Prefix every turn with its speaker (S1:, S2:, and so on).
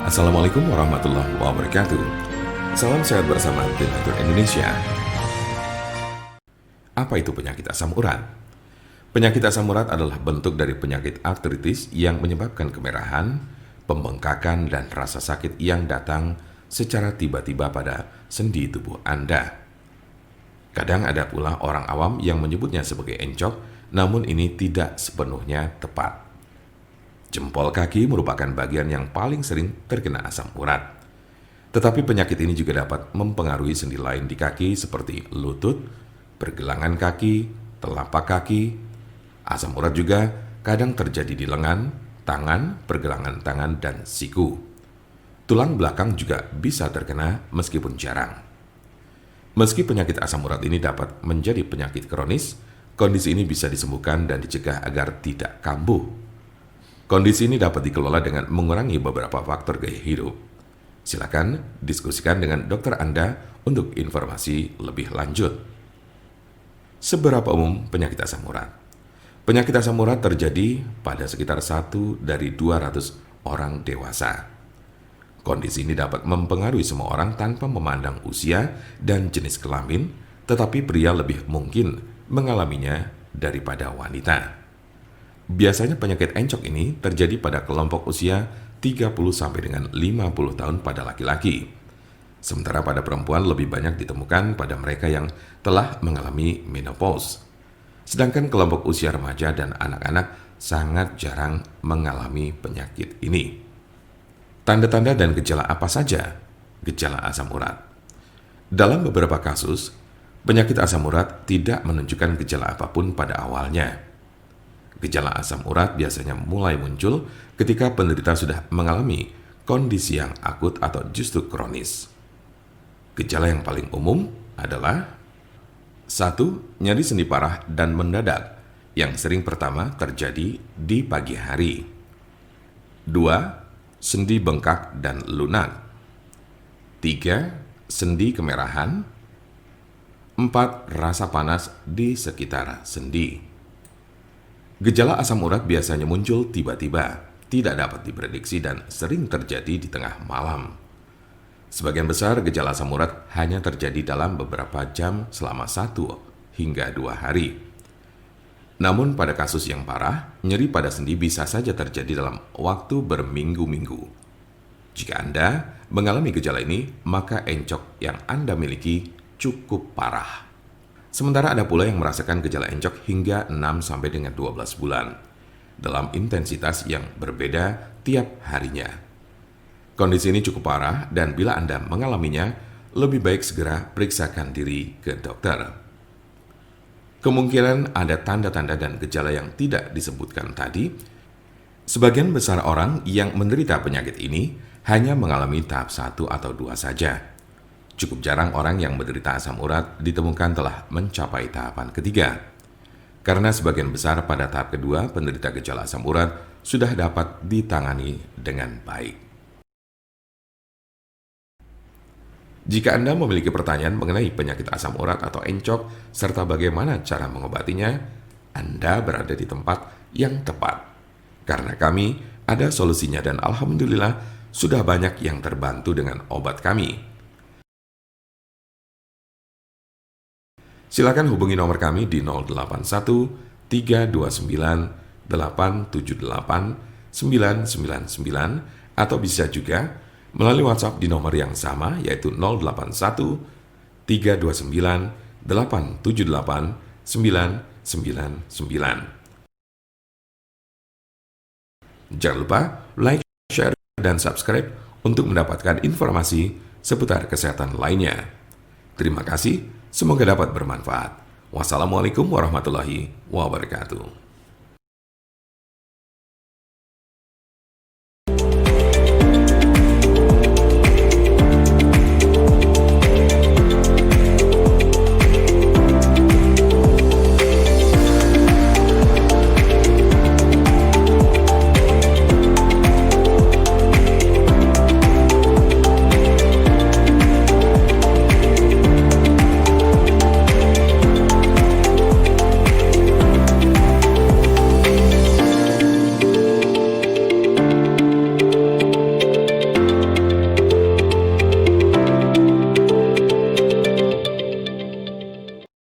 S1: Assalamualaikum warahmatullahi wabarakatuh. Salam sehat bersama Donatur Indonesia. Apa itu penyakit asam urat? Penyakit asam urat adalah bentuk dari penyakit artritis yang menyebabkan kemerahan, pembengkakan, dan rasa sakit yang datang secara tiba-tiba pada sendi tubuh Anda. Kadang ada pula orang awam yang menyebutnya sebagai encok, namun ini tidak sepenuhnya tepat. Jempol kaki merupakan bagian yang paling sering terkena asam urat. Tetapi penyakit ini juga dapat mempengaruhi sendi lain di kaki seperti lutut, pergelangan kaki, telapak kaki. Asam urat juga kadang terjadi di lengan, tangan, pergelangan tangan, dan siku. Tulang belakang juga bisa terkena meskipun jarang. Meski penyakit asam urat ini dapat menjadi penyakit kronis, kondisi ini bisa disembuhkan dan dicegah agar tidak kambuh. Kondisi ini dapat dikelola dengan mengurangi beberapa faktor gaya hidup. Silakan diskusikan dengan dokter Anda untuk informasi lebih lanjut. Seberapa umum penyakit asam urat? Penyakit asam urat terjadi pada sekitar 1 dari 200 orang dewasa. Kondisi ini dapat mempengaruhi semua orang tanpa memandang usia dan jenis kelamin, tetapi pria lebih mungkin mengalaminya daripada wanita. Biasanya penyakit encok ini terjadi pada kelompok usia 30 sampai dengan 50 tahun pada laki-laki. Sementara pada perempuan lebih banyak ditemukan pada mereka yang telah mengalami menopause. Sedangkan kelompok usia remaja dan anak-anak sangat jarang mengalami penyakit ini. Tanda-tanda dan gejala apa saja gejala asam urat? Dalam beberapa kasus, penyakit asam urat tidak menunjukkan gejala apapun pada awalnya. Gejala asam urat biasanya mulai muncul ketika penderita sudah mengalami kondisi yang akut atau justru kronis. Gejala yang paling umum adalah 1. Nyeri sendi parah dan mendadak yang sering pertama terjadi di pagi hari. 2. Sendi bengkak dan lunak. 3. Sendi kemerahan. 4. Rasa panas di sekitar sendi. Gejala asam urat biasanya muncul tiba-tiba, tidak dapat diprediksi dan sering terjadi di tengah malam. Sebagian besar gejala asam urat hanya terjadi dalam beberapa jam selama 1 hingga 2 hari. Namun pada kasus yang parah, nyeri pada sendi bisa saja terjadi dalam waktu berminggu-minggu. Jika Anda mengalami gejala ini, maka encok yang Anda miliki cukup parah. Sementara ada pula yang merasakan gejala encok hingga 6 sampai dengan 12 bulan dalam intensitas yang berbeda tiap harinya. Kondisi ini cukup parah dan bila Anda mengalaminya, lebih baik segera periksakan diri ke dokter. Kemungkinan ada tanda-tanda dan gejala yang tidak disebutkan tadi. Sebagian besar orang yang menderita penyakit ini hanya mengalami tahap 1 atau 2 saja. Cukup jarang orang yang menderita asam urat ditemukan telah mencapai tahapan ketiga. Karena sebagian besar pada tahap kedua penderita gejala asam urat sudah dapat ditangani dengan baik. Jika Anda memiliki pertanyaan mengenai penyakit asam urat atau encok serta bagaimana cara mengobatinya, Anda berada di tempat yang tepat. Karena kami ada solusinya dan alhamdulillah sudah banyak yang terbantu dengan obat kami. Silakan hubungi nomor kami di 081 329 878 999 atau bisa juga melalui WhatsApp di nomor yang sama yaitu 081 329 878 999. Jangan lupa like, share, dan subscribe untuk mendapatkan informasi seputar kesehatan lainnya. Terima kasih. Semoga dapat bermanfaat. Wassalamualaikum warahmatullahi wabarakatuh.